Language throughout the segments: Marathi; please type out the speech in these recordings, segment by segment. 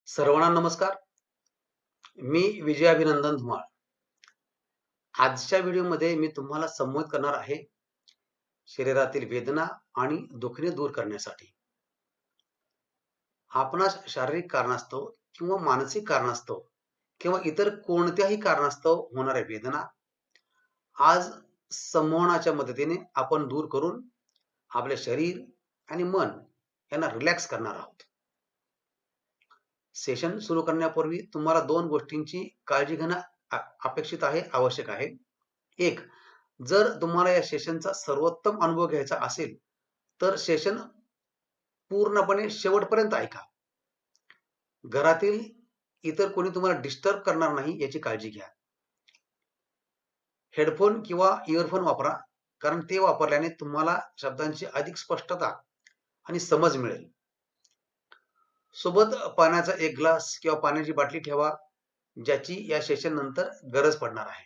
सर्वांना नमस्कार. मी विजय अभिनंदन धुमाळ. आजच्या व्हिडिओमध्ये मी तुम्हाला संवाद करणार आहे शरीरातील वेदना आणि दुखणे दूर करण्यासाठी. आपणास शारीरिक कारणास्तव किंवा मानसिक कारणास्तव किंवा इतर कोणत्याही कारणास्तव होणाऱ्या वेदना आज संमोहनाच्या मदतीने आपण दूर करून आपले शरीर आणि मन यांना रिलॅक्स करणार आहोत. सेशन सुरू करण्यापूर्वी तुम्हाला दोन गोष्टींची काळजी घेणं अपेक्षित आहे, आवश्यक आहे. एक, जर तुम्हाला या सेशनचा सर्वोत्तम अनुभव घ्यायचा असेल तर सेशन पूर्णपणे शेवटपर्यंत ऐका. घरातील इतर कोणी तुम्हाला डिस्टर्ब करणार नाही याची काळजी घ्या. हेडफोन किंवा इयरफोन वापरा, कारण ते वापरल्याने तुम्हाला शब्दांची अधिक स्पष्टता आणि समज मिळेल. सोबत पाण्याचा एक ग्लास किंवा पाण्याची बाटली ठेवा, ज्याची या सेशन नंतर गरज पडणार आहे.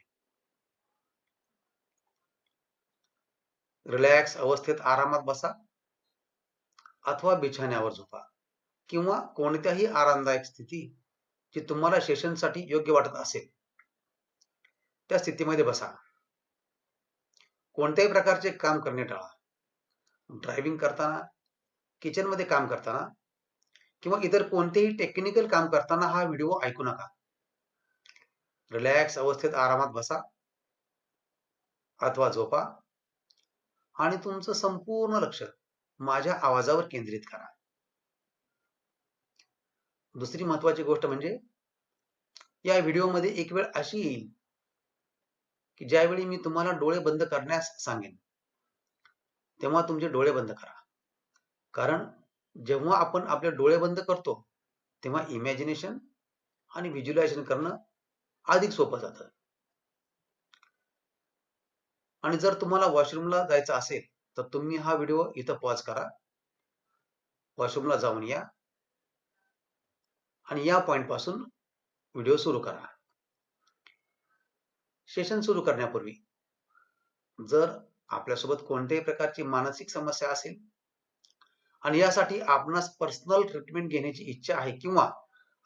रिलॅक्स अवस्थेत आरामात बसा अथवा बिछाण्यावर झोपा किंवा कोणत्याही आरामदायक स्थिती जी तुम्हाला सेशनसाठी योग्य वाटत असेल त्या स्थितीमध्ये बसा. कोणत्याही प्रकारचे काम करणे टाळा. ड्रायव्हिंग करताना, किचनमध्ये काम करताना किंवा इतर कोणतेही टेक्निकल काम करताना हा व्हिडिओ ऐकू नका. रिलॅक्स अवस्थेत आरामात बसा अथवा झोपा आणि तुमचं संपूर्ण लक्ष माझ्या आवाजावर केंद्रित करा. दुसरी महत्वाची गोष्ट म्हणजे या व्हिडिओमध्ये एक वेळ अशी येईल की ज्यावेळी मी तुम्हाला डोळे बंद करण्यास सांगेन, तेव्हा तुमचे डोळे बंद करा. कारण जेव्हा आपण आपले डोळे बंद करतो तेव्हा इमॅजिनेशन आणि व्हिज्युअलायझेशन करणं अधिक सोपं जातं. आणि जर तुम्हाला वॉशरूमला जायचं असेल तर तुम्ही हा व्हिडिओ इथं पॉज करा, वॉशरूमला जाऊन या आणि या पॉइंट पासून व्हिडिओ सुरू करा. सेशन सुरू करण्यापूर्वी जर आपल्यासोबत कोणत्याही प्रकारची मानसिक समस्या असेल आणि यासाठी आपणास पर्सनल ट्रीटमेंट घेण्याची इच्छा आहे किंवा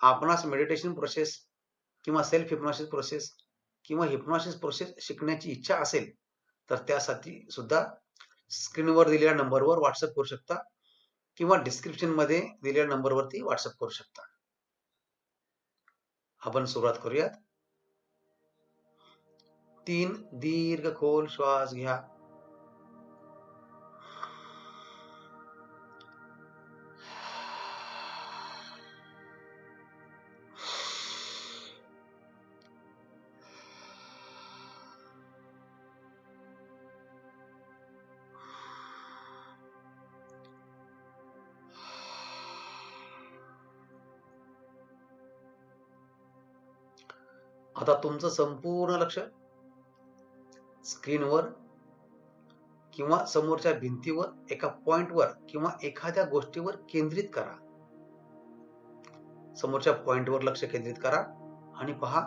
आपणास मेडिटेशन प्रोसेस किंवा सेल्फ हिप्नॉसिस प्रोसेस किंवा हिप्नॉसिस प्रोसेस शिकण्याची इच्छा असेल तर त्यासाठी सुद्धा स्क्रीनवर दिलेल्या नंबरवर व्हॉट्सअप करू शकता किंवा डिस्क्रिप्शन मध्ये दिलेल्या नंबरवरती व्हॉट्सअप करू शकता. आपण सुरुवात करूयात. 3 दीर्घ खोल श्वास घ्या. आता तुमचं संपूर्ण लक्ष स्क्रीनवर किंवा समोरच्या भिंतीवर एका पॉइंटवर किंवा एखाद्या गोष्टीवर केंद्रित करा. समोरच्या पॉइंटवर लक्ष केंद्रित करा आणि पहा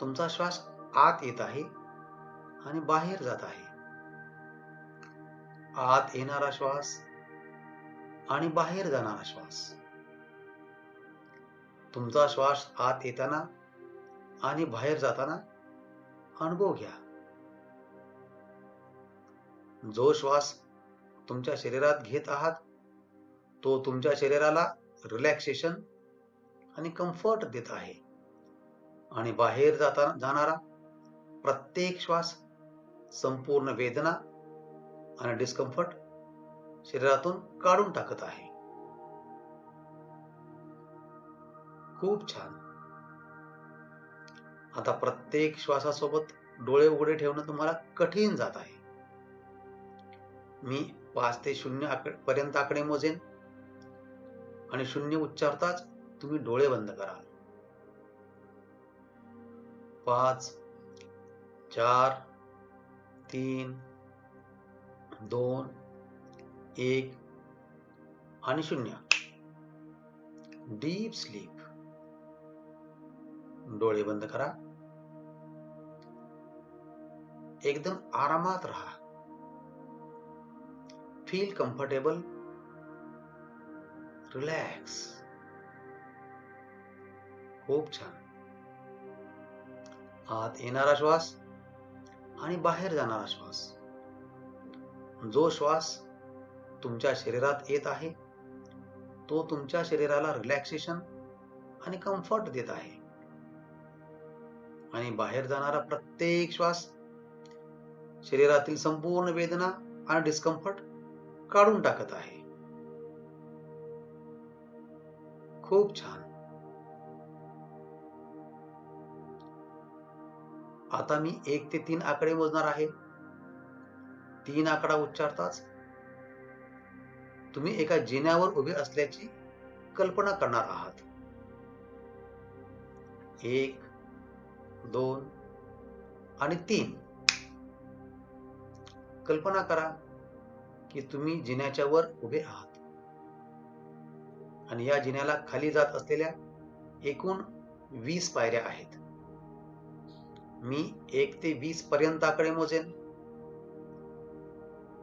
तुमचा श्वास आत येत आहे आणि बाहेर जात आहे. आत येणारा श्वास आणि बाहेर जाणारा श्वास. तुमचा श्वास आत येताना आणि बाहेर जाताना अनुभव घ्या. जो श्वास तुमच्या शरीरात घेत आहात तो तुमच्या शरीराला रिलॅक्सेशन आणि कम्फर्ट देत आहे आणि बाहेर जाणारा प्रत्येक श्वास संपूर्ण वेदना आणि डिस्कम्फर्ट शरीरातून काढून टाकत आहे. खूप छान. आता प्रत्येक श्वासासोबत डोळे उघडे ठेवणं तुम्हाला कठीण जात आहे. मी 5 ते 0 पर्यंत आकडे मोजेन आणि 0 उच्चारताच तुम्ही डोळे बंद करा. 5, 4, 3, 2, 1 आणि 0. Deep sleep. डोळे बंद करा. एकदम आरामात राहा. Feel comfortable. रिलॅक्स. खूप छान. आत येणारा श्वास आणि बाहेर जाणारा श्वास. जो श्वास तुमच्या शरीरात येत आहे तो तुमच्या शरीराला रिलॅक्सेशन आणि कम्फर्ट देत आहे आणि बाहेर जाणारा प्रत्येक श्वास शरीरातील संपूर्ण वेदना आणि डिस्कम्फर्ट काढून टाकत आहे. खूप छान. आता मी 1 ते 3 आकडे मोजणार आहे. 3 आकडा उच्चारताच तुम्ही एका जिन्यावर उभे असल्याची कल्पना करणार आहात. 1, 2 आणि 3. कल्पना करा की तुम्ही जिन्याच्या वर उभे आहात आणि या जिन्याला खाली जात असलेल्या एकूण 20 पायऱ्या आहेत. मी 1 ते 20 पर्यंत आकडे मोजेन.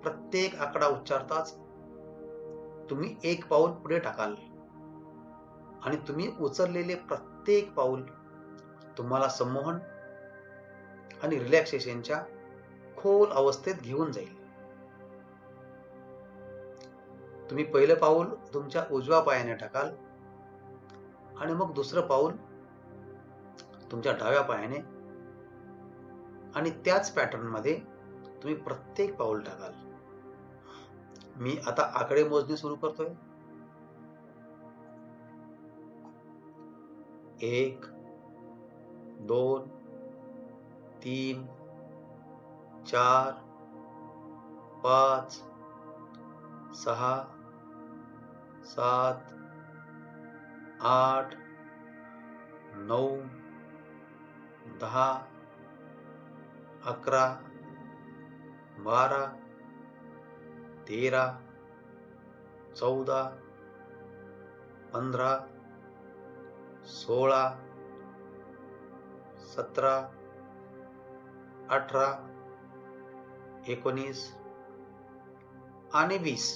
प्रत्येक आकडा उच्चारताच तुम्ही एक पाऊल पुढे टाकाल आणि तुम्ही उचललेले प्रत्येक पाऊल तुम्हाला संमोहन आणि रिलॅक्सेशनच्या खोल अवस्थेत घेऊन जाईल. तुम्ही पहिलं पाऊल तुमच्या उजव्या पायाने टाकाल आणि मग दुसरं पाऊल तुमच्या डाव्या पायाने आणि त्याच पॅटर्न मध्ये तुम्ही प्रत्येक पाऊल टाकाल. मी आता आकडे मोजणे सुरू करतोय. 1, 2, 3, 4, 5, 6, 7, 8, 9, 10, 11, 12, 13, 14, 15, 16, 17, 18, 19 आणि 20.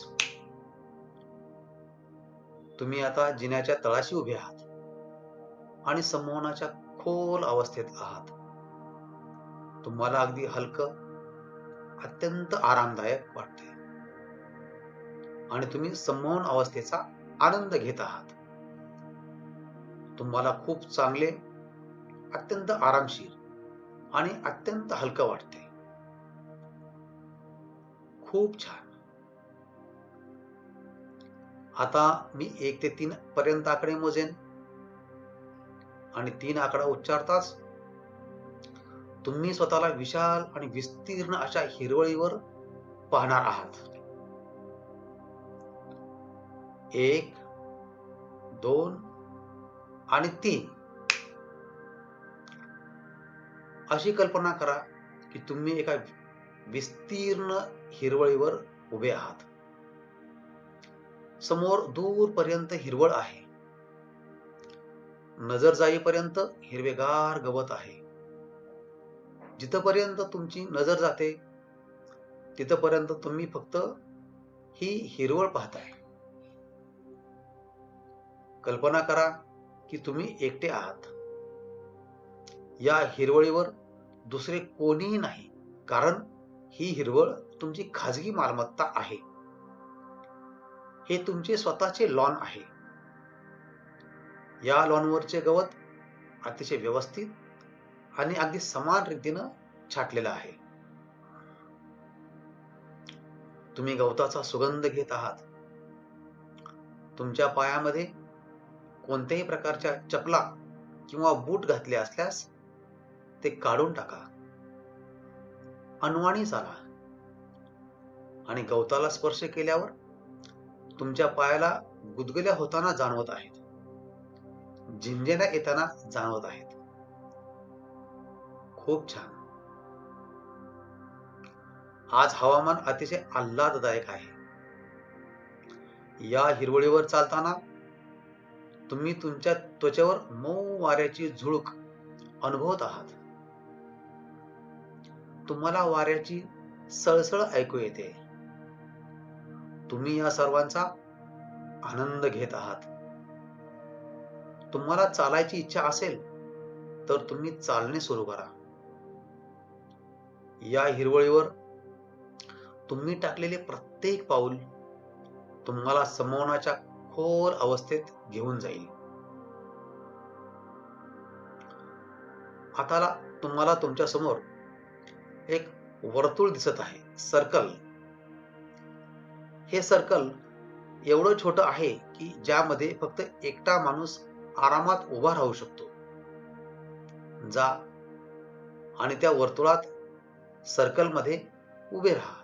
तुम्ही आता जिन्याच्या तळाशी उभे आहात आणि संमोहनाच्या खोल अवस्थेत आहात. तुम्हाला अगदी हलकं, अत्यंत आरामदायक वाटते आणि तुम्ही संमोहन अवस्थेचा आनंद घेत आहात. तुम्हाला खूप चांगले, अत्यंत आरामशीर आणि अत्यंत हलकं वाटते. खूप छान. आता मी 1 ते 3 पर्यंत आकडे मोजेन आणि 3 आकडा उच्चारताच तुम्ही स्वतःला विशाल आणि विस्तीर्ण अशा हिरवळीवर पाहणार आहात. 1, 2 आणि 3. अशी कल्पना करा की तुम्ही एका विस्तीर्ण हिरवळीवर उभे आहात. समोर दूरपर्यंत हिरवळ आहे. नजर जाईपर्यंत हिरवेगार गवत आहे. जिथपर्यंत तुमची नजर जाते तिथपर्यंत तुम्ही फक्त ही हिरवळ पाहताय. कल्पना करा की तुम्ही एकटे आहात. या हिरवळीवर दुसरे कोणीही नाही, कारण ही हिरवळ तुमची खाजगी मालमत्ता आहे. हे तुमचे स्वतःचे लॉन आहे. या लॉनवरचे गवत अतिशय व्यवस्थित आणि अगदी समान रीतीनं छाटलेलं आहे. तुम्ही गवताचा सुगंध घेत आहात. तुमच्या पायामध्ये कोणत्याही प्रकारच्या चपला किंवा बूट घातले असल्यास ते काढून टाका. अनवाणी चाला आणि गवताला स्पर्श केल्यावर तुमच्या पायाला गुदगुल्या होताना जाणवत आहेत. झिंजेण्या येताना जाणवत आहेत. खूप छान. आज हवामान अतिशय आल्हाददायक आहे. या हिरवळीवर चालताना तुम्ही तुमच्या त्वचेवर मऊ वाऱ्याची झुळूक अनुभवत आहात. तुम्हाला वाऱ्याची सळसळ ऐकू येते. तुम्ही या सर्वांचा आनंद घेत आहात. तुम्हाला चालायची इच्छा असेल तर तुम्ही चालणे सुरू करा. या हिरवळीवर तुम्ही टाकलेले प्रत्येक पाऊल तुम्हाला समवनाच्या खोल अवस्थेत घेऊन जाईल. आता तुम्हाला तुमच्या समोर एक वर्तुळ दिसत आहे, सर्कल. हे सर्कल एवढं छोटं आहे की ज्यामध्ये फक्त एकटा माणूस आरामात उभा राहू शकतो. जा आणि त्या वर्तुळात, सर्कलमध्ये उभे राहा.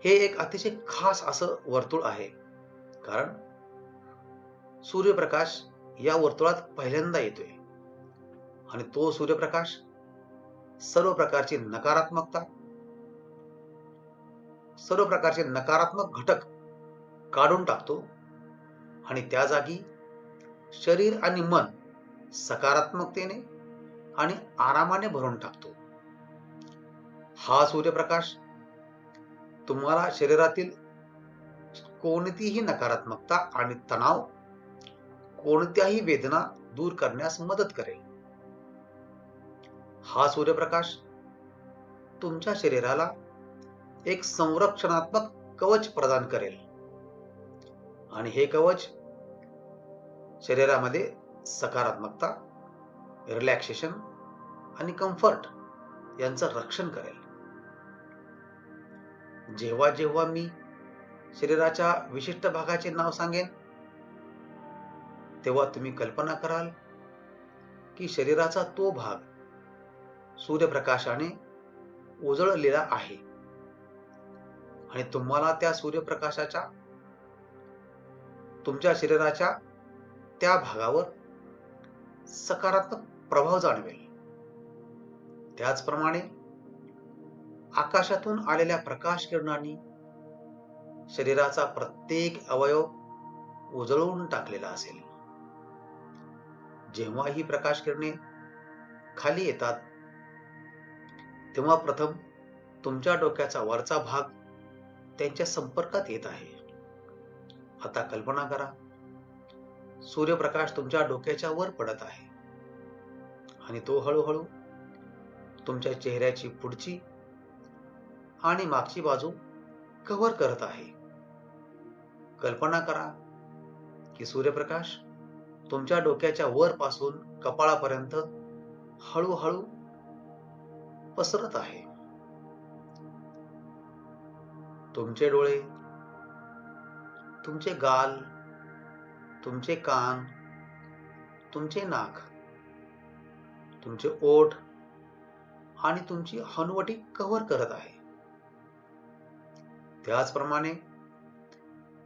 हे एक अतिशय खास असं वर्तुळ आहे, कारण सूर्यप्रकाश या वर्तुळात पहिल्यांदा येतोय आणि तो सूर्यप्रकाश सर्व प्रकारची नकारात्मकता, सर्व प्रकारचे नकारात्मक घटक काढून टाकतो आणि त्या जागी शरीर आणि मन सकारात्मकतेने आणि आरामाने भरून टाकतो. हा सूर्यप्रकाश तुम्हाला शरीरातील कोणतीही नकारात्मकता आणि तणाव, कोणत्याही वेदना दूर करण्यास मदत करेल. हा सूर्यप्रकाश तुमच्या शरीराला एक संरक्षणात्मक कवच प्रदान करेल आणि हे कवच शरीरामध्ये सकारात्मकता, रिलॅक्सेशन आणि कम्फर्ट यांचं रक्षण करेल. जेव्हा जेव्हा मी शरीराच्या विशिष्ट भागाचे नाव सांगेन, तेव्हा तुम्ही कल्पना कराल की शरीराचा तो भाग सूर्यप्रकाशाने उजळलेला आहे आणि तुम्हाला त्या सूर्यप्रकाशाच्या तुमच्या शरीराच्या त्या भागावर सकारात्मक प्रभाव जाणवेल. त्याचप्रमाणे आकाशातून आलेल्या प्रकाश किरणांनी शरीराचा प्रत्येक अवयव उजळून टाकलेला असेल. जेव्हा ही प्रकाश किरणे खाली येतात, तेव्हा प्रथम तुमच्या डोक्याचा वरचा भाग त्यांच्या संपर्कात येत आहे. आता कल्पना करा, सूर्यप्रकाश तुमच्या डोक्याच्या वर पडत आहे आणि तो हळूहळू तुमच्या चेहऱ्याची पुढची आणि मागची बाजू कव्हर करत आहे. कल्पना करा की सूर्यप्रकाश तुमच्या डोक्याच्या वर पासून कपाळापर्यंत हळूहळू पसरत आहे. तुमचे डोळे, तुमचे गाल, तुमचे कान, तुमचे नाक, तुमचे ओठ आणि तुमची हनुवटी कव्हर करत आहे. त्याचप्रमाणे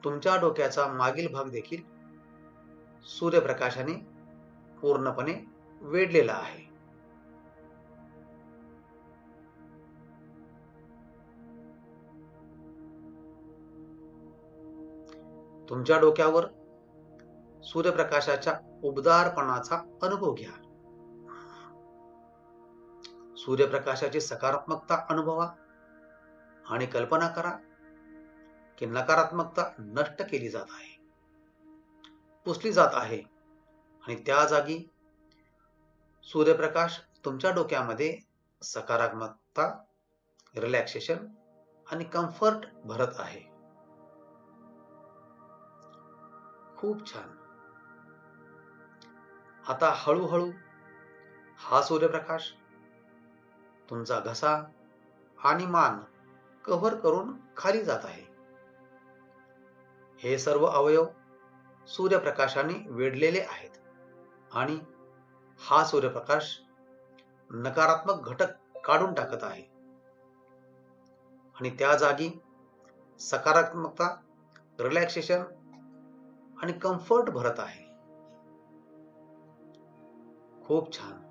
तुमच्या डोक्याचा मागील भाग देखील सूर्यप्रकाशाने पूर्णपणे वेढलेला आहे. तुमच्या डोक्यावर सूर्यप्रकाशाच्या उबदारपणाचा अनुभव घ्या. सूर्यप्रकाशाची सकारात्मकता अनुभवा आणि कल्पना करा की नकारात्मकता नष्ट केली जात आहे, पुसली जात आहे आणि त्या जागी सूर्यप्रकाश तुमच्या डोक्यामध्ये सकारात्मकता, रिलॅक्सेशन आणि कम्फर्ट भरत आहे. खूप छान. आता हळूहळू हा सूर्यप्रकाश तुमचा घसा आणि मान कव्हर करून खाली जात आहे. हे सर्व अवयव सूर्यप्रकाशाने वेढलेले आहेत आणि हा सूर्यप्रकाश नकारात्मक घटक काढून टाकत आहे आणि त्या जागी सकारात्मकता, रिलॅक्सेशन आणि कम्फर्ट भरत आहे. खूप छान.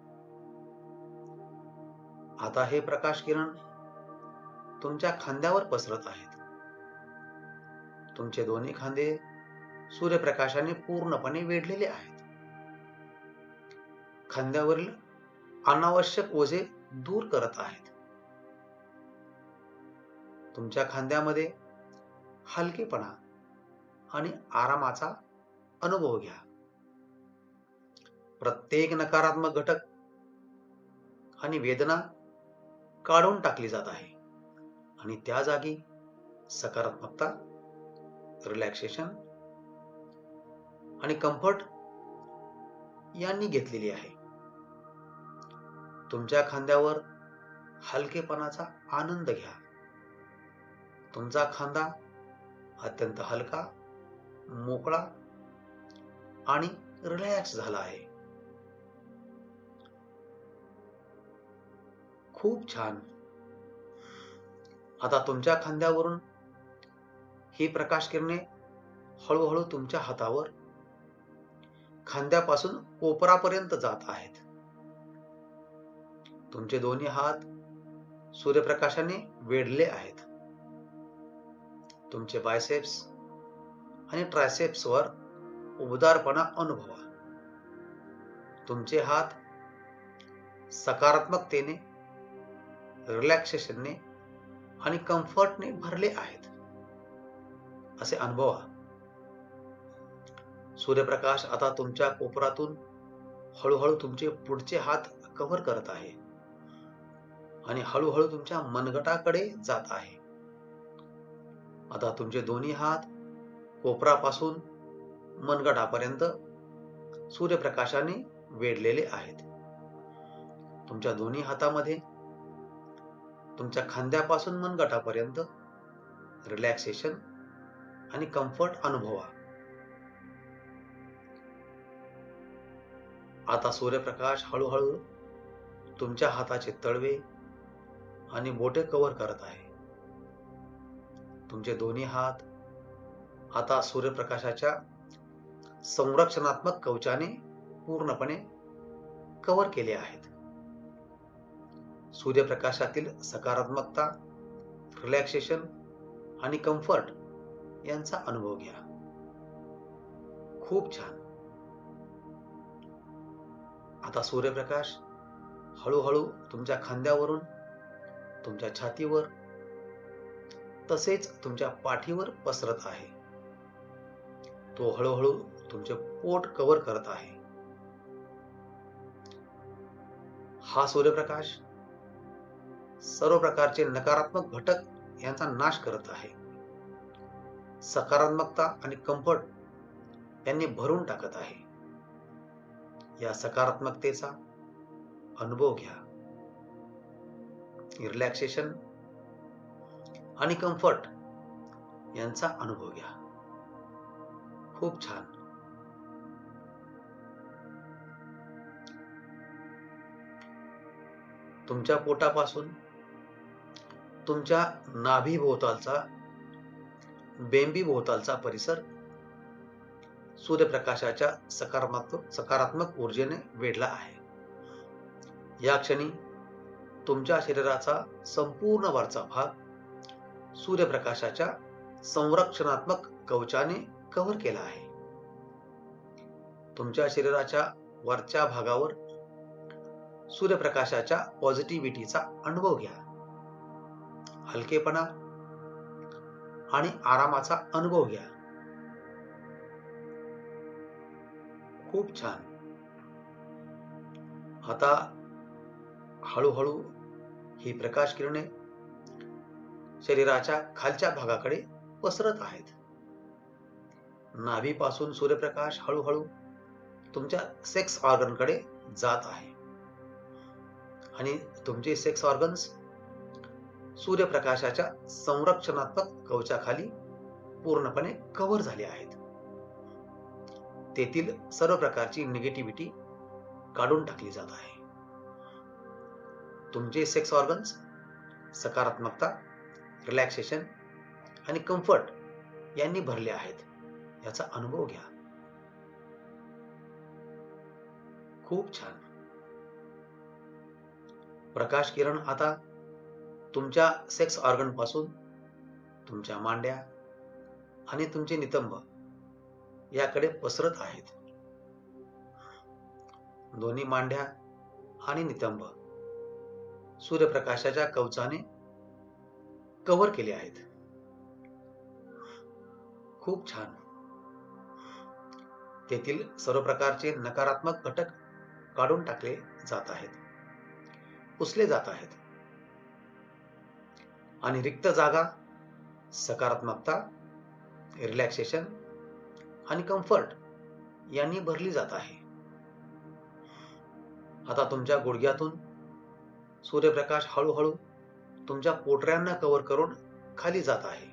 आता हे प्रकाश किरण तुमच्या खांद्यावर पसरत आहेत. तुमचे दोन्ही खांदे सूर्यप्रकाशाने पूर्णपणे वेढलेले आहेत. खांद्यावरील अनावश्यक ओझे दूर करत आहेत. तुमच्या खांद्यामध्ये हलकेपणा आणि आरामाचा अनुभव घ्या. प्रत्येक नकारात्मक घटक आणि वेदना काढून टाकली जात आहे आणि त्या जागी सकारात्मकता, रिलॅक्सेशन आणि कम्फर्ट यांनी घेतलेली आहे. तुमच्या खांद्यावर हलकेपणाचा आनंद घ्या. तुमचा खांदा अत्यंत हलका, मोकळा आणि रिलॅक्स झाला आहे. खूप छान. आता तुमच्या खांद्यावरून ही प्रकाश किरणे हळूहळू तुमच्या हातावर, खांद्यापासून कोपरापर्यंत जात आहेत. तुमचे दोन्ही हात सूर्यप्रकाशाने वेढले आहेत. तुमचे बायसेप्स आणि ट्रायसेप्स वर उबदारपणा अनुभवा. तुमचे हात सकारात्मकतेने, रिलॅक्सेशनने आणि कम्फर्टने भरले आहेत असे अनुभवा. सूर्यप्रकाश आता तुमच्या कोपरातून हळूहळू तुमचे पुढचे हात कव्हर करत आहे आणि हळूहळू तुमच्या मनगटाकडे जात आहे. आता तुमचे दोन्ही हात कोपरापासून मनगटापर्यंत सूर्यप्रकाशाने वेढलेले आहेत. तुमच्या दोन्ही हातामध्ये तुमच्या खांद्यापासून मनगटापर्यंत रिलॅक्सेशन आणि कम्फर्ट अनुभवा. आता सूर्यप्रकाश हळूहळू तुमच्या हाताचे तळवे आणि बोटे कव्हर करत आहे. तुमचे दोन्ही हात आता सूर्यप्रकाशाच्या संरक्षणात्मक कवचाने पूर्णपणे कव्हर केले आहेत. सूर्यप्रकाशातील सकारात्मकता, रिलॅक्सेशन आणि कम्फर्ट यांचा अनुभव घ्या. खूप छान. आता सूर्यप्रकाश हळूहळू तुमच्या खांद्यावरून तुमच्या छातीवर तसेच तुमच्या पाठीवर पसरत आहे. तो हळूहळू तुमचे पोट कव्हर करत आहे. हा सूर्यप्रकाश सर्व प्रकारचे नकारात्मक घटक यांचा नाश करत आहे. सकारात्मकता आणि कम्फर्ट यांनी भरून टाकत आहे. या सकारात्मकतेचा अनुभव घ्या. रिलॅक्सेशन आणि कम्फर्ट यांचा अनुभव घ्या. खूप छान. तुमच्या पोटापासून तुमच्या नाभीभोवतालचा, बेंबीभोवतालचा परिसर सूर्यप्रकाशाच्या सकारात्मक ऊर्जेने वेढला आहे. या क्षणी तुमच्या शरीराचा संपूर्ण वरचा भाग सूर्यप्रकाशाच्या संरक्षणात्मक कवचाने कव्हर केला आहे. तुमच्या शरीराच्या वरच्या भागावर सूर्यप्रकाशाच्या पॉझिटिव्हिटीचा अनुभव घ्या. हलकेपणा आणि आरामाचा अनुभव घ्या. खूप छान. आता हळूहळू ही प्रकाश किरणे शरीराच्या खालच्या भागाकडे पसरत आहेत. नाभीपासून सूर्यप्रकाश हळूहळू तुमच्या सेक्स ऑर्गनकडे जात आहे आणि तुमचे सेक्स ऑर्गन्स सूर्यप्रकाशाच्या संरक्षणात्मक कवचाखाली पूर्णपणे कव्हर झाले आहेत. तेथील सर्व प्रकारची निगेटिव्हिटी काढून टाकली जात आहे. तुमचे सेक्स ऑर्गन्स सकारात्मकता, रिलॅक्सेशन आणि कम्फर्ट यांनी भरले आहेत याचा अनुभव घ्या. खूप छान. प्रकाश किरण आता तुमच्या सेक्स ऑर्गन पासून तुमच्या मांड्या आणि तुमचे नितंब याकडे पसरत आहेत. दोन्ही मांड्या आणि नितंब सूर्यप्रकाशाच्या कवचाने कव्हर केले आहेत. खूप छान. तेथील सर्व प्रकारचे नकारात्मक घटक काढून टाकले जात आहेत, पुसले जात आहेत आणि रिक्त जागा सकारात्मकता, रिलॅक्सेशन आणि कम्फर्ट यांनी भरली जात आहे. आता तुमच्या गुडघ्यातून सूर्यप्रकाश हळूहळू तुमच्या पोटऱ्यांना कव्हर करून खाली जात आहे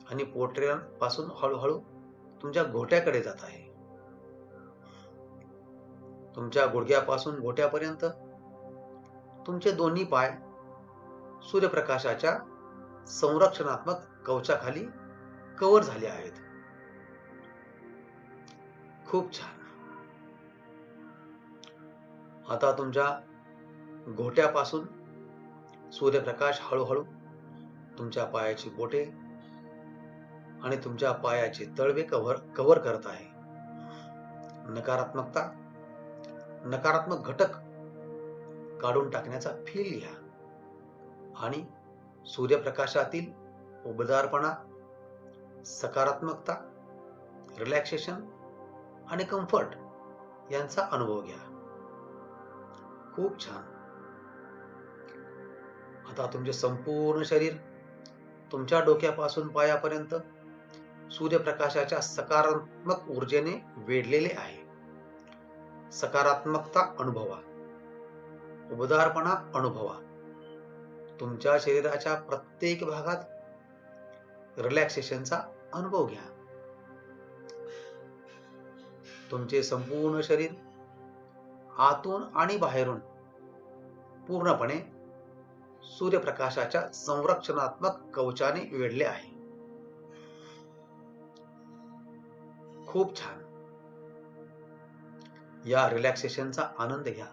आणि पोटऱ्यांपासून हळूहळू तुमच्या घोट्याकडे जात आहे. तुमच्या गुडघ्यापासून घोट्यापर्यंत तुमचे दोन्ही पाय सूर्यप्रकाशाच्या संरक्षणात्मक कवचाखाली कव्हर झाले आहेत. खूप छान. आता तुमच्या घोट्यापासून सूर्यप्रकाश हळूहळू तुमच्या पायाची बोटे आणि तुमच्या पायाचे तळवे कव्हर करत आहे. नकारात्मक घटक काढून टाकण्याचा फील घ्या आणि सूर्यप्रकाशातील उबदारपणा, सकारात्मकता, रिलॅक्सेशन आणि कम्फर्ट यांचा अनुभव घ्या. खूप छान. आता तुमचे संपूर्ण शरीर तुमच्या डोक्यापासून पायापर्यंत सूर्यप्रकाशाच्या सकारात्मक ऊर्जेने वेढलेले आहे. सकारात्मकता अनुभवा, उबदारपणा अनुभवा. तुमच्या शरीराच्या प्रत्येक भागात रिलॅक्सेशनचा अनुभव घ्या. तुमचे संपूर्ण शरीर आतून आणि बाहेरून पूर्णपणे सूर्यप्रकाशाच्या संरक्षणात्मक कवचाने वेढले आहे. खूप छान. या रिलॅक्सेशनचा आनंद घ्या,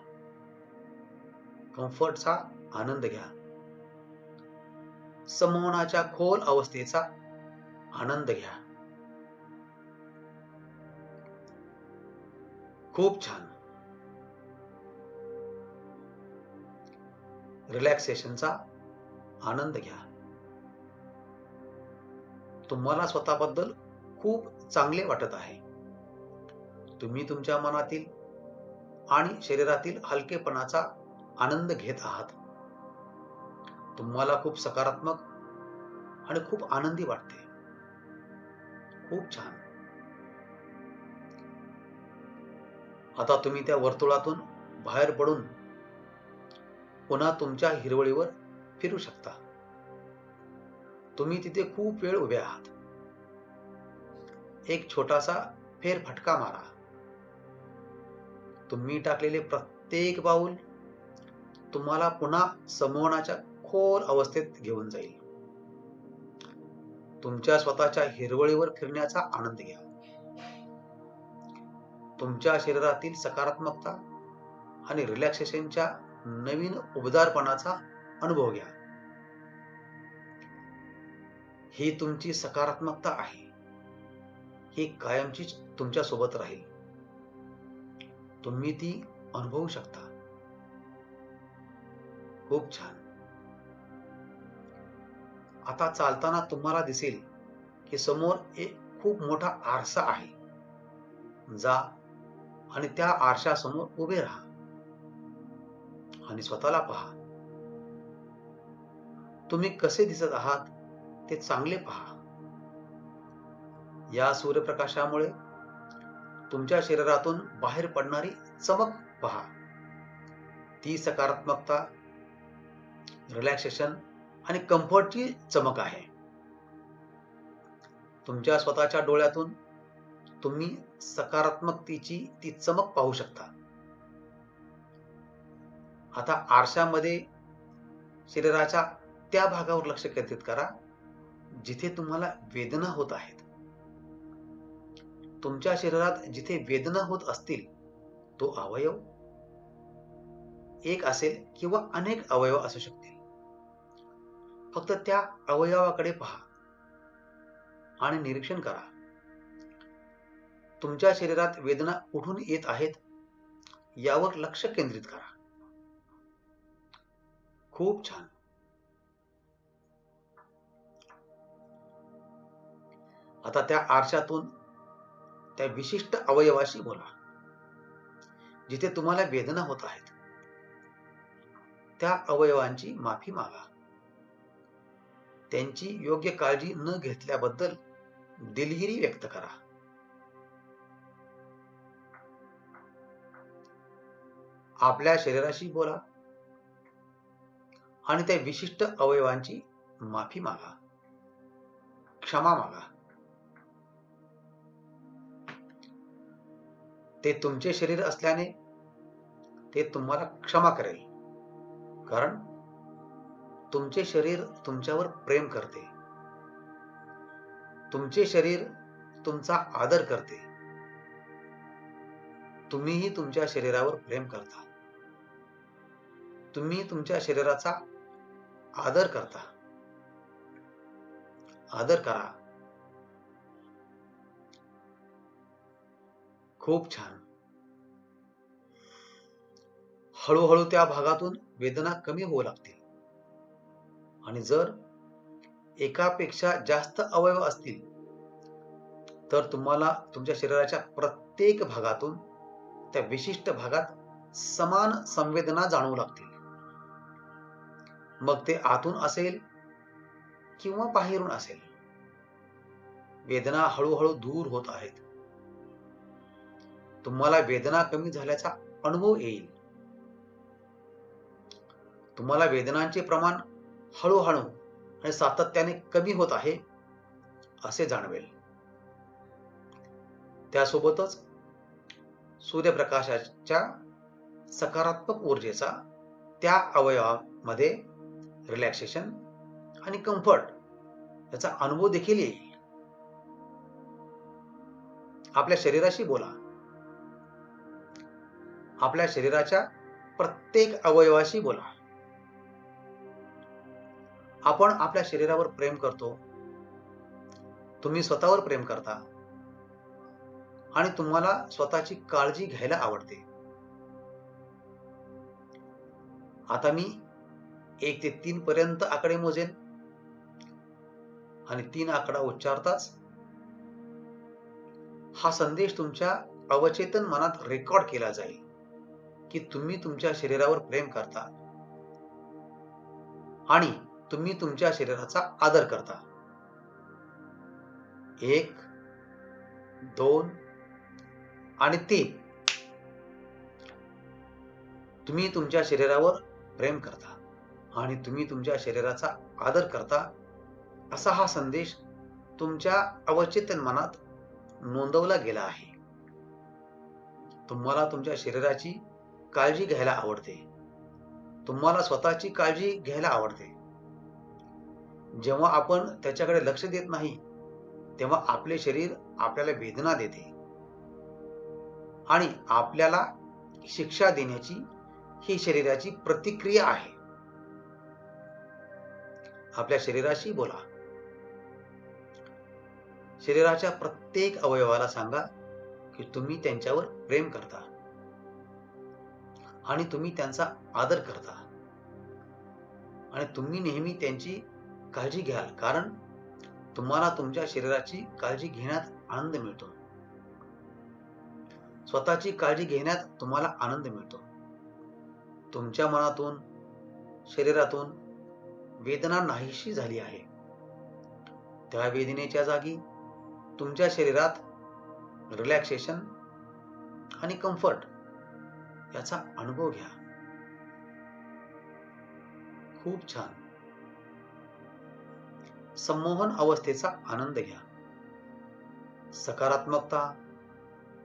कम्फर्टचा आनंद घ्या, संमोहनाच्या खोल अवस्थेचा आनंद घ्या. खूप छान. रिलॅक्सेशनचा आनंद घ्या. तुम्हाला स्वतःबद्दल खूप चांगले वाटत आहे. तुम्ही तुमच्या मनातील आणि शरीरातील हलकेपणाचा आनंद घेत आहात. तुम्हाला खूप सकारात्मक आणि खूप आनंदी वाटते. खूप छान. आता तुम्ही त्या वर्तुळातून बाहेर पडून पुन्हा तुमच्या हिरवळीवर फिरू शकता. तुम्ही तिथे खूप वेळ उभे आहात. एक छोटासा फेरफटका मारा. तुम्ही टाकलेले प्रत्येक पाऊल तुम्हाला पुन्हा संमोहनाच्या खोल अवस्थेत घेऊन जाईल. तुमच्या स्वतःच्या हिरवळीवर फिरण्याचा आनंद घ्या. तुमच्या शरीरातील सकारात्मकता आणि रिलॅक्सेशनच्या नवीन उबदारपणाचा अनुभव घ्या. ही तुमची सकारात्मकता आहे. ही कायमचीच तुमच्या सोबत राहील. तुम्ही ती अनुभवू शकता. खूप छान. आता चालताना तुम्हाला दिसेल की समोर एक खूप मोठा आरसा आहे. जा आणि त्या आरशासमोर उभे राहा आणि स्वतःला पहा. तुम्ही कसे दिसत आहात ते चांगले पहा. या सूर्यप्रकाशामुळे तुमच्या शरीरातून बाहेर पडणारी चमक पहा. ती सकारात्मकता, रिलॅक्सेशन आणि कम्फर्टची चमक आहे. तुमच्या स्वतःच्या डोळ्यातून तुम्ही सकारात्मकतेची ती चमक पाहू शकता. आता आरशामध्ये शरीराच्या त्या भागावर लक्ष केंद्रित करा जिथे तुम्हाला वेदना होत आहेत. तुमच्या शरीरात जिथे वेदना होत असतील तो अवयव एक असेल किंवा अनेक अवयव असू शकतील. फक्त त्या अवयवाकडे पहा आणि निरीक्षण करा. तुमच्या शरीरात वेदना कुठून येत आहेत यावर लक्ष केंद्रित करा. खूप छान. आता त्या आरशातून त्या विशिष्ट अवयवाशी बोला. जिथे तुम्हाला वेदना होत आहेत, त्या अवयवांची माफी मागा. त्यांची योग्य काळजी न घेतल्याबद्दल दिलगिरी व्यक्त करा. आपल्या शरीराशी बोला आणि त्या विशिष्ट अवयवांची माफी मागा, क्षमा मागा. ते तुमचे शरीर असल्याने ते तुम्हाला क्षमा करेल, कारण तुमचे शरीर तुमच्यावर प्रेम करते. तुमचे शरीर तुमचा आदर करते. तुम्हीही तुमच्या शरीरावर प्रेम करता. तुम्ही तुमच्या शरीराचा आदर करता. आदर करा. खूप छान. हळूहळू त्या भागातून वेदना कमी होऊ लागतील. आणि जर एकापेक्षा जास्त अवयव असतील, तर तुम्हाला तुमच्या शरीराच्या प्रत्येक भागातून त्या विशिष्ट भागात समान संवेदना जाणवू लागतील. मग ते आतून असेल किंवा बाहेरून असेल, वेदना हळूहळू दूर होत आहेत. तुम्हाला वेदना कमी झाल्याचा अनुभव येईल. तुम्हाला वेदनांचे प्रमाण हळूहळू आणि सातत्याने कमी होत आहे असे जाणवेल. त्यासोबतच सूर्यप्रकाशाच्या सकारात्मक ऊर्जेचा त्या अवयवामध्ये रिलॅक्सेशन आणि कम्फर्ट याचा अनुभव देखील येईल. आपल्या शरीराशी बोला. आपल्या शरीराच्या प्रत्येक अवयवाशी बोला. आपण आपल्या शरीरावर प्रेम करतो. तुम्ही स्वतःवर प्रेम करता आणि तुम्हाला स्वतःची काळजी घ्यायला आवडते. आता मी 1 ते 3 पर्यंत आकडे मोजेन आणि 3 आकडा उच्चारताच हा संदेश तुमच्या अवचेतन मनात रेकॉर्ड केला जाईल की तुम्ही तुमच्या शरीरावर प्रेम करता आणि तुम्ही तुमच्या शरीराचा आदर करता. 1, 2 आणि 3. तुम्ही तुमच्या शरीरावर प्रेम करता आणि तुम्ही तुमच्या शरीराचा आदर करता असा हा संदेश तुमच्या अवचेतन मनात नोंदवला गेला आहे. तुम्हाला तुमच्या शरीराची काळजी घ्यायला आवडते. तुम्हाला स्वतःची काळजी घ्यायला आवडते. जेव्हा आपण त्याच्याकडे लक्ष देत नाही, तेव्हा आपले शरीर आपल्याला वेदना देते आणि आपल्याला शिक्षा देण्याची ही शरीराची प्रतिक्रिया आहे. आपल्या शरीराशी बोला. शरीराच्या प्रत्येक अवयवाला सांगा की तुम्ही त्यांच्यावर प्रेम करता आणि तुम्ही त्यांचा आदर करता आणि तुम्ही नेहमी त्यांची काळजी घ्याल, कारण तुम्हाला तुमच्या शरीराची काळजी घेण्यात आनंद मिळतो. स्वतःची काळजी घेण्यात तुम्हाला आनंद मिळतो. तुमच्या मनातून, शरीरातून वेदना नाहीशी झाली आहे. त्या वेदनेच्या जागी तुमच्या शरीरात रिलॅक्सेशन आणि कम्फर्ट याचा अनुभव घ्या. खूप छान. संमोहन अवस्थेचा आनंद घ्या. सकारात्मकता,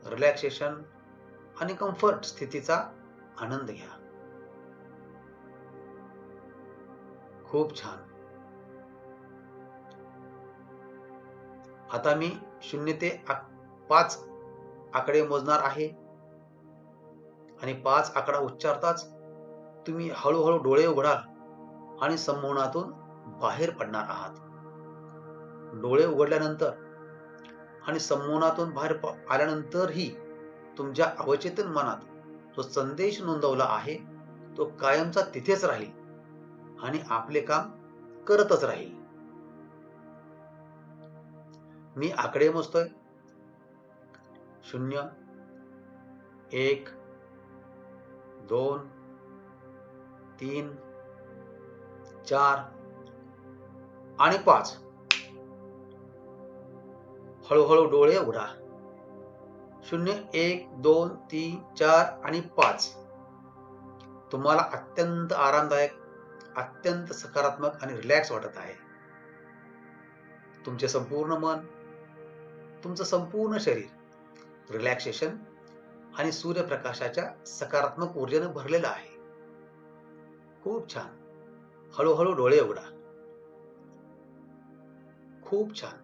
रिलॅक्सेशन आणि कम्फर्ट स्थितीचा आनंद घ्या. खूप छान. आता मी 0 ते 5 आकडे मोजणार आहे आणि 5 आकडा उच्चारताच तुम्ही हळूहळू डोळे उघडाल आणि संमोहनातून बाहेर पडणार आहात. डोळे उघडल्यानंतर आणि संमोहनातून बाहेर आल्यानंतरही तुमच्या अवचेतन मनात जो संदेश नोंदवला आहे तो कायमचा तिथेच राहील आणि आपले काम करतच राहील. मी आकडे मोजतोय. 0, 1, 2, 3, 4 आणि 5. हळूहळू डोळे उघडा. 0, 1, 2, 3, 4 आणि 5. तुम्हाला अत्यंत आरामदायक, अत्यंत सकारात्मक आणि रिलॅक्स वाटत आहे. तुमचे संपूर्ण मन, तुमचं संपूर्ण शरीर रिलॅक्सेशन आणि सूर्यप्रकाशाच्या सकारात्मक ऊर्जेने भरलेलं आहे. खूप छान. हळूहळू डोळे उघडा. खूप छान.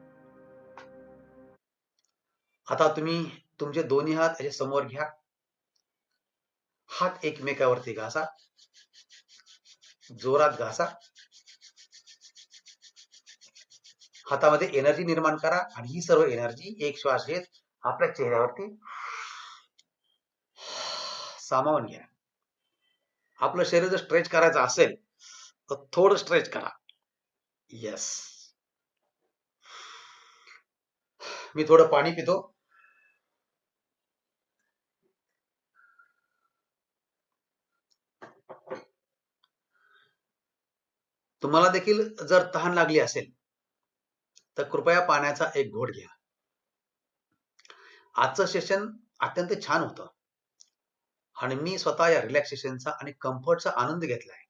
आता तुम्ही तुमचे दोन्ही हात याच्या समोर घ्या. हात एकमेकावरती घासा. जोरात घासा. हातामध्ये एनर्जी निर्माण करा आणि ही सर्व एनर्जी एक श्वास घेत आपल्या चेहऱ्यावरती सामावून घ्या. आपलं शरीर जर स्ट्रेच करायचं असेल तर थोडं स्ट्रेच करा. येस. मी थोडं पाणी पितो. तुम्हाला देखील जर तहान लागली असेल तर कृपया पाण्याचा एक घोट घ्या. आजचं सेशन अत्यंत छान होतं आणि मी स्वतः या रिलॅक्सेशनचा आणि कम्फर्टचा आनंद घेतलाय.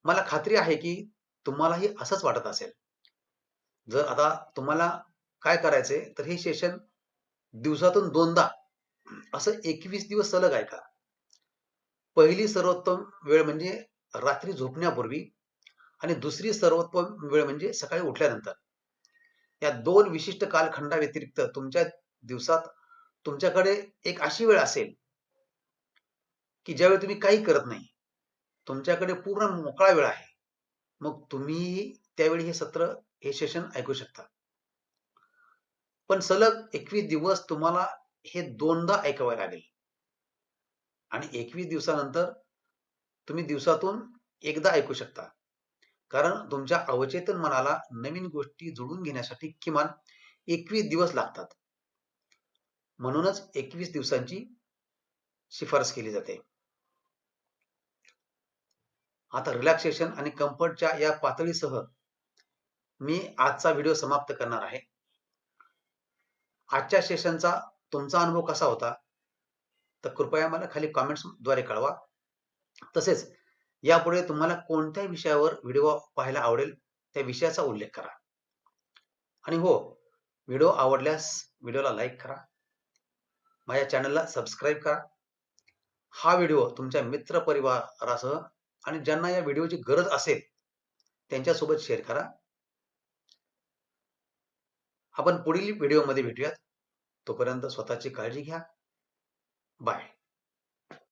मला खात्री आहे की तुम्हालाही असंच वाटत असेल. जर आता तुम्हाला काय करायचंय तर हे सेशन दिवसातून 2दा असं 21 दिवस सलग ऐका. पहिली सर्वोत्तम वेळ म्हणजे रात्री झोपण्यापूर्वी आणि दुसरी सर्वोत्तम वेळ म्हणजे सकाळी उठल्यानंतर. या 2 विशिष्ट कालखंडाव्यतिरिक्त तुमच्या दिवसात तुमच्याकडे एक अशी वेळ असेल की ज्यावेळी तुम्ही काही करत नाही. तुमच्याकडे पूर्ण मोकळा वेळ आहे. मग तुम्ही त्यावेळी हे सत्र, हे सेशन ऐकू शकता. पण सलग 21 दिवस तुम्हाला हे 2दा ऐकावे लागेल आणि 21 दिवसानंतर तुम्ही दिवसातून एकदा ऐकू शकता. कारण तुमच्या अवचेतन मनाला नवीन गोष्टी जुळवून घेण्यासाठी किमान 21 दिवस लागतात. म्हणूनच 21 दिवसांची शिफारस केली जाते. आता रिलॅक्सेशन आणि कम्फर्टच्या या पातळीसह मी आजचा व्हिडिओ समाप्त करणार आहे. आजच्या सेशनचा तुमचा अनुभव कसा होता तर कृपया मला खाली कमेंट्सद्वारे कळवा. तसेच यापुढे तुम्हाला कोणत्या विषयावर व्हिडिओ पाहायला आवडेल त्या विषयाचा उल्लेख करा. आणि हो, व्हिडिओ आवडल्यास व्हिडिओला लाईक करा. माझ्या चॅनलला सबस्क्राईब करा. हा व्हिडिओ तुमच्या मित्रपरिवारासह आणि ज्यांना या व्हिडिओची गरज असेल त्यांच्यासोबत शेअर करा. आपण पुढील व्हिडिओमध्ये भेटूयात. तोपर्यंत स्वतःची काळजी घ्या. बाय.